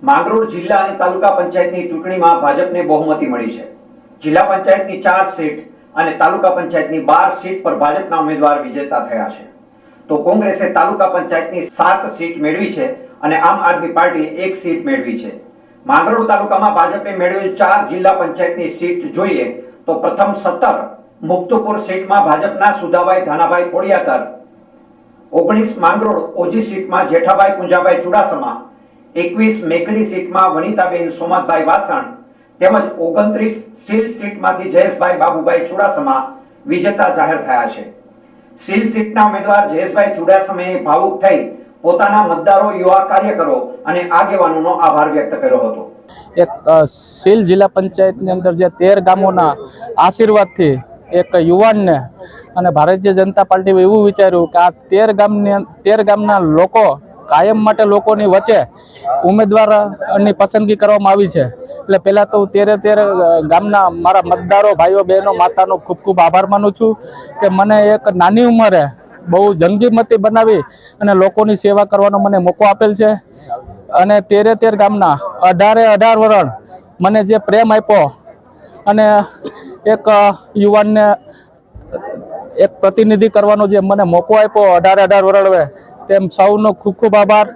માંગરોળ જિલ્લા અને તાલુકા પંચાયતની ચૂંટણીમાં ભાજપને બહુમતી મળી છે। જિલ્લા પંચાયતની 4 સીટ અને તાલુકા પંચાયતની 12 સીટ પર ભાજપના ઉમેદવાર વિજેતા થયા છે। તો કોંગ્રેસે તાલુકા પંચાયતની 7 સીટ મેળવી છે અને આમ આદમી પાર્ટીએ 1 સીટ મેળવી છે। માંગરોળ તાલુકામાં ભાજપે મેળવેલ 4 જિલ્લા પંચાયતની સીટ જોઈએ તો પ્રથમ 17 મુક્તપુર સીટમાં ભાજપના સુધાભાઈ ધાનાભાઈ કોડિયાતર, 19 માંગરોળ ઓજી સીટમાં જેઠાભાઈ પુંજાભાઈ ચુડાસમા, 21 મેકડી સીટમાં વનિતાબેન સોમતભાઈ વાસણ તેમજ 29 સીલ સીટમાંથી જયેશભાઈ બાબુભાઈ ચુડાસમા વિજેતા જાહેર થયા છે। સીલ સીટના ઉમેદવાર જયેશભાઈ ચુડાસમાએ ભાવુક થઈ પોતાના મતદારો, યુવા કાર્યકરો અને આગેવાનોનો આભાર વ્યક્ત કર્યો હતો। એક સીલ જિલ્લા પંચાયતની અંદર જે 13 ગામોના આશીર્વાદથી એક યુવાનને અને ભારતીય જનતા પાર્ટીએ એવું વિચાર્યું કે આ 13 ગામના લોકો કાયમ માટે લોકોની વચ્ચે ઉમેદવારની પસંદગી કરવામાં આવી છે। એટલે પહેલાં તો 13 ગામના મારા મતદારો, ભાઈઓ, બહેનો, માતાનો ખૂબ ખૂબ આભાર માનું છું કે મને એક નાની ઉંમરે બહુ જંગીમતી બનાવી અને લોકોની સેવા કરવાનો મને મોકો આપેલ છે। અને 13 ગામના 18 વરણ મને જે પ્રેમ આપ્યો અને એક યુવાનને એક પ્રતિનિધિ કરવાનો જે મને મોકો આપ્યો 18 વરણવે, તેમ સૌનો ખૂબ ખૂબ આભાર।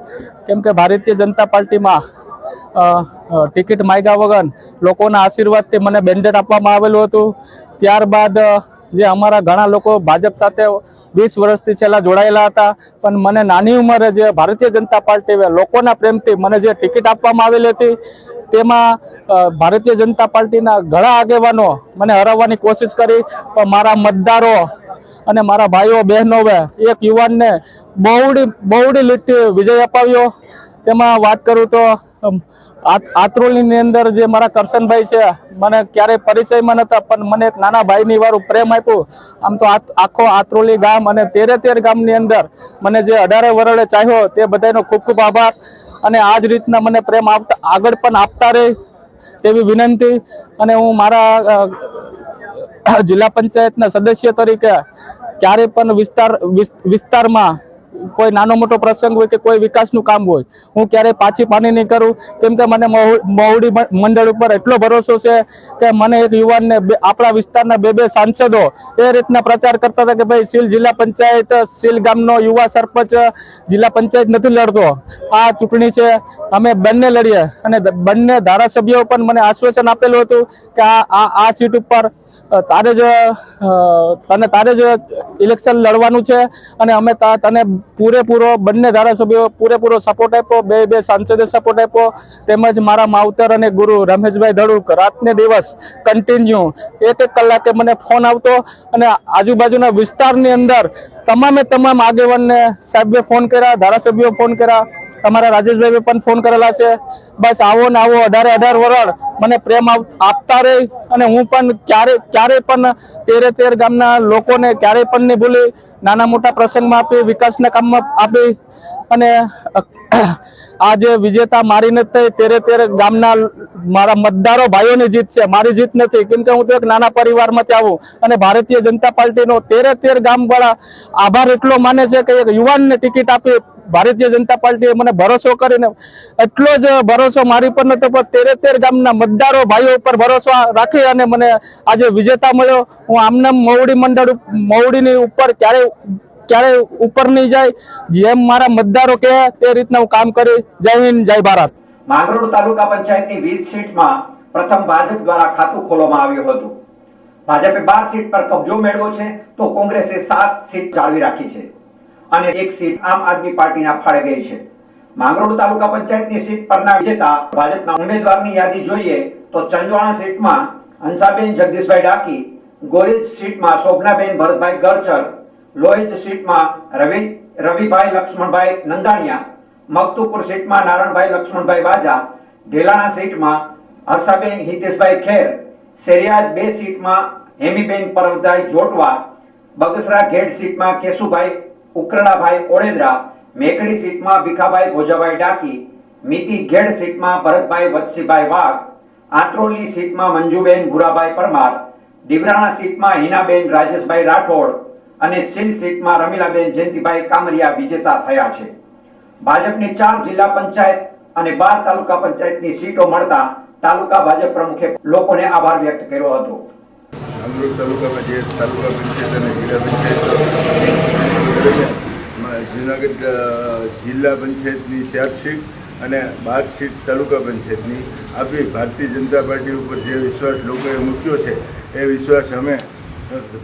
કેમ કે ભારતીય જનતા પાર્ટીમાં ટિકિટ માંગ્યા વગર લોકોના આશીર્વાદથી મને બેન્ડેટ આપવામાં આવેલું હતું। ત્યારબાદ જે અમારા ઘણા લોકો ભાજપ સાથે 20 વર્ષથી છેલ્લા જોડાયેલા હતા, પણ મને નાની ઉંમરે જે ભારતીય જનતા પાર્ટી લોકોના પ્રેમથી મને જે ટિકિટ આપવામાં આવેલી હતી તેમાં ભારતીય જનતા પાર્ટીના ઘણા આગેવાનો મને હરાવવાની કોશિશ કરી, પણ મારા મતદારો અને મારા ભાઈઓ બહેનોએ એક યુવાનને બહોળી લીટથી વિજય અપાવ્યો। તેમાં વાત કરું તો આત્રોલીની અંદર જે મારા કરશનભાઈ છે, મને ક્યારેય પરિચયમાં નહોતા, પણ મને એક નાના ભાઈની વાળું પ્રેમ આપ્યું। આમ તો આખો આત્રોલી ગામ અને 13 ગામની અંદર મને જે 18 વરણે ચાહ્યો તે બધાનો ખૂબ ખૂબ આભાર। અને આ જ રીતના મને પ્રેમ આગળ પણ આપતા રહે તેવી વિનંતી। અને હું મારા જિલ્લા પંચાયતના સદસ્ય તરીકે ક્યારે પણ વિસ્તારમાં કોઈ નાનો મોટો પ્રસંગ હોય કે કોઈ વિકાસનું કામ હોય, હું ક્યારેય પાછી પાની નહીં કરું। કેમ કે મને મહુડી મંડળ ઉપર એટલો ભરોસો છે કે મને એક યુવાનને આપણા વિસ્તારના 2 સાંસદો એ રીતના પ્રચાર કરતા હતા કે ભાઈ સીલ જિલ્લા પંચાયત, સીલ ગામનો યુવા સરપંચ જિલ્લા પંચાયત નથી લડતો, આ ચૂંટણી છે, અમે બંને લડીએ। અને બંને ધારાસભ્યો પણ મને આશ્વાસન આપેલું હતું કે આ સીટ ઉપર તારે જ ઇલેક્શન લડવાનું છે અને અમે તને પૂરેપૂરો, બંને ધારાસભ્યો પૂરેપૂરો સપોર્ટ આપ્યો, 2 સાંસદે સપોર્ટ આપ્યો। તેમજ મારા માવતર અને ગુરુ રમેશભાઈ ધડુક રાતને દિવસ કન્ટિન્યુ 1 કલાકે મને ફોન આવતો અને આજુબાજુના વિસ્તારની અંદર તમામ આગેવાનને સાહેબે ફોન કર્યા, ધારાસભ્યો ફોન કર્યા, અમારા રાજેશભાઈ પણ ફોન કરેલા છે। બસ આવો ને આવો 18 વરણ મને પ્રેમ આપતા રહે અને હું પણ ક્યારે પણ 13 ગામના લોકોને ક્યારેય પણ નહીં ભૂલી, નાના મોટા પ્રસંગમાં આપી, વિકાસના કામમાં આપી। અને આ જે વિજેતા મારી નથી થઈ, 13 ગામના મારા મતદારો ભાઈઓની જીત છે, મારી જીત નથી। કેમ કે હું તો એક નાના પરિવારમાંથી આવું અને ભારતીય જનતા પાર્ટીનો 13 ગામવાળા આભાર એટલો માને છે કે એક યુવાનને ટિકિટ આપી ભારતીય જનતા પાર્ટીએ મને ભરોસો કરીને, એટલો જ ભરોસો મારી પર નતો પણ 13 ગામના મતદારો ભાઈઓ ઉપર ભરોસો રાખી અને મને આજે વિજેતા મળ્યો। હું આમનામ મહુડીની ઉપર ક્યારે ઉપર નહીં જાય, જેમ મારા મતદારો કહે તે રીતના હું કામ કરી। જય હિન્દ, જય ભારત। માંગરોળ તાલુકા પંચાયતની 20 સીટમાં પ્રથમ ભાજપ દ્વારા ખાતું ખોલવામાં આવ્યું હતું। ભાજપે 12 સીટ પર કબજો મેળવ્યો છે તો કોંગ્રેસે 7 સીટ જાળવી રાખી છે અને 1 સીટ આમ આદમી પાર્ટીના ફાળે ગઈ છે। માંગરોળ તાલુકા પંચાયતની સીટ પરના વિજેતા ભાજપના ઉમેદવારની યાદી જોઈએ તો ચંદવાણા સીટમાં હંસાબેન જગદીશભાઈ ડાકી, ગોરેજ સીટમાં શોભનાબેન ભરતભાઈ ગરચર, લોહેજ સીટમાં રવિભાઈ લક્ષ્મણભાઈ નંદાણીયા, મકતુપુર સીટમાં નારણભાઈ લક્ષ્મણભાઈ વાજા, ઢેલાણા સીટમાં હર્ષાબેન હિતેશભાઈ ખેર, શેરિયાજ 2 સીટમાં હેમીબેન પરવતભાઈ જોટવા, બગસરા ગેટ સીટમાં કેશુભાઈ ઉકરણાભાઈ ઓળેદરા, મેકડી સીટમાં ભીખાભાઈ ભોજાભાઈ ડાકી, મીતી ગેડ સીટમાં ભરતભાઈ વત્સીભાઈ વાઘ, આત્રોલી સીટમાં મંજુબેન ભુરાભાઈ પરમાર, દીવરાણા સીટમાં હિનાબેન રાજેશભાઈ રાઠોડ અને સીલ સીટમાં રમીલાબેન જયંતિભાઈ કામરિયા વિજેતા થયા છે। ભાજપની 4 જિલ્લા પંચાયત અને 12 તાલુકા પંચાયતની સીટો મળતા તાલુકા ભાજપ પ્રમુખે લોકોને આભાર વ્યક્ત કર્યો હતો. માંગરોળ તાલુકામાં જે તાલુકા પંચાયત અને જિલ્લા પંચાયત જુનાગઢ જિલ્લા પંચાયતની 4 સીટ અને 12 સીટ તાલુકા પંચાયતની આપી ભારતીય જનતા પાર્ટી ઉપર જે વિશ્વાસ લોકોએ મૂક્યો છે એ વિશ્વાસ અમે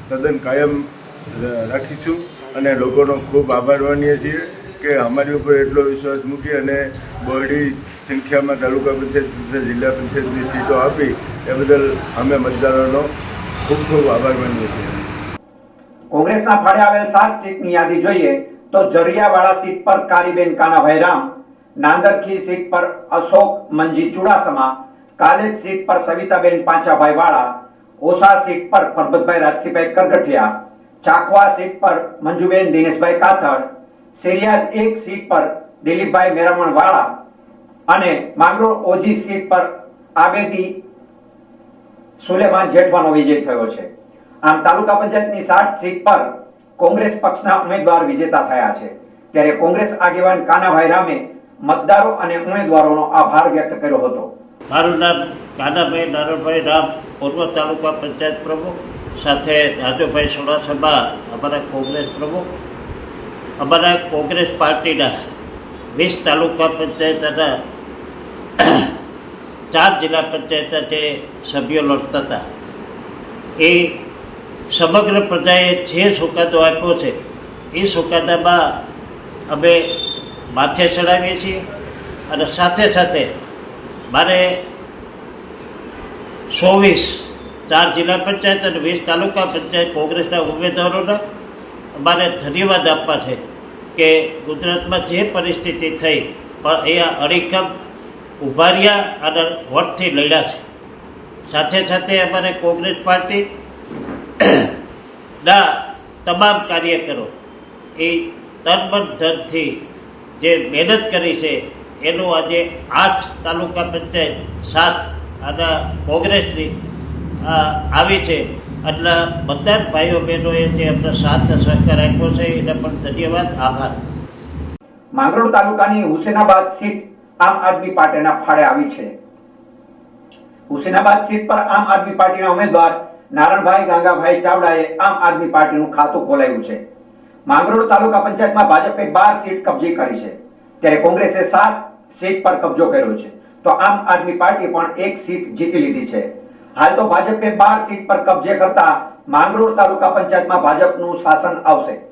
તદ્દન કાયમ રાખીશું અને લોકોનો ખૂબ આભાર માનીએ છીએ કે અમારી ઉપર એટલો વિશ્વાસ મૂકી અને બહોળી સંખ્યામાં તાલુકા પંચાયત તથા જિલ્લા પંચાયતની સીટો આપી એ બદલ અમે મતદારોનો ખૂબ ખૂબ આભાર માનીએ છીએ. કોંગ્રેસના ફાળે આવેલ 7 સીટની યાદી જોઈએ તો જરિયાવાડા સીટ પર કારીબેન કાનાભાઈ રામ, નાંદરખી સીટ પર અશોક મંજી ચુડાસમા, કાલેજ સીટ પર સવિતાબેન પાંચાભાઈ વાળા, ઓસા સીટ પર પરબતભાઈ રાજસીભાઈ કરગઠિયા, ચાકવા સીટ પર મંજુબેન દિનેશભાઈ કાથડ, શેરિયાદ 1 સીટ પર દિલીપભાઈ મેરામણ વાળા અને માંગરોળ ઓજી સીટ પર આબેદી સુલેમાન જેઠવાનો વિજય થયો છે. આમ તાલુકા પંચાયતની 60 સીટ પર કોંગ્રેસ પક્ષના ઉમેદવાર વિજેતા થયા છે. ત્યારે કોંગ્રેસ આગેવાન કાનાભાઈ રામે મતદારો અને ઉમેદવારોનો આભાર વ્યક્ત કર્યો હતો. મારું નામ કાનાભાઈ નારણભાઈ રામ, પૂર્વ તાલુકા પંચાયત પ્રમુખ, સાથે રાજુભાઈ ચુડાસમા અમારા કોંગ્રેસ પ્રમુખ. અમારા કોંગ્રેસ પાર્ટીના 20 તાલુકા પંચાયતના 4 જિલ્લા પંચાયતના જે સભ્યો લડતા હતા એ સમગ્ર પ્રજાએ જે ચુકાદો આપ્યો છે એ ચુકાદામાં અમે માથે ચડાવીએ છીએ અને સાથે સાથે મારે 4 જિલ્લા પંચાયત અને 20 તાલુકા પંચાયત કોંગ્રેસના ઉમેદવારોને અમારે ધન્યવાદ આપવા છે કે ગુજરાતમાં જે પરિસ્થિતિ થઈ પણ એ અડીખમ ઊભા રહ્યા અને વોટથી લડ્યા છે. સાથે સાથે અમારે કોંગ્રેસ પાર્ટી ના તમામ કાર્યકરો એ તન ધનથી જે મહેનત કરી છે એનું આજે 8 તાલુકા પંચાયત 7 અને કોંગ્રેસની આવી છે. એટલે બધા ભાઈઓ બહેનોએ જે અમને સાથ સહકાર આપ્યો છે એને પણ ધન્યવાદ, આભાર. માંગરોળ તાલુકાની હુસેનાબાદ સીટ આમ આદમી પાર્ટીના ફાળે આવી છે. હુસેનાબાદ સીટ પર આમ આદમી પાર્ટીના ઉમેદવાર નારણભાઈ ગાંગાભાઈ ચાવડાએ આમ આદમી પાર્ટીનું ખાતું ખોલાવ્યું છે. માંગરોળ તાલુકા પંચાયતમાં ભાજપે 12 સીટ કબજે કરી છે, ત્યારે કોંગ્રેસે 7 સીટ પર કબજો કર્યો છે, તો આમ આદમી પાર્ટી પણ 1 સીટ જીતી લીધી છે. હાલ તો ભાજપે 12 સીટ પર કબજે કરતા માંગરોળ તાલુકા પંચાયતમાં ભાજપનું શાસન આવશે.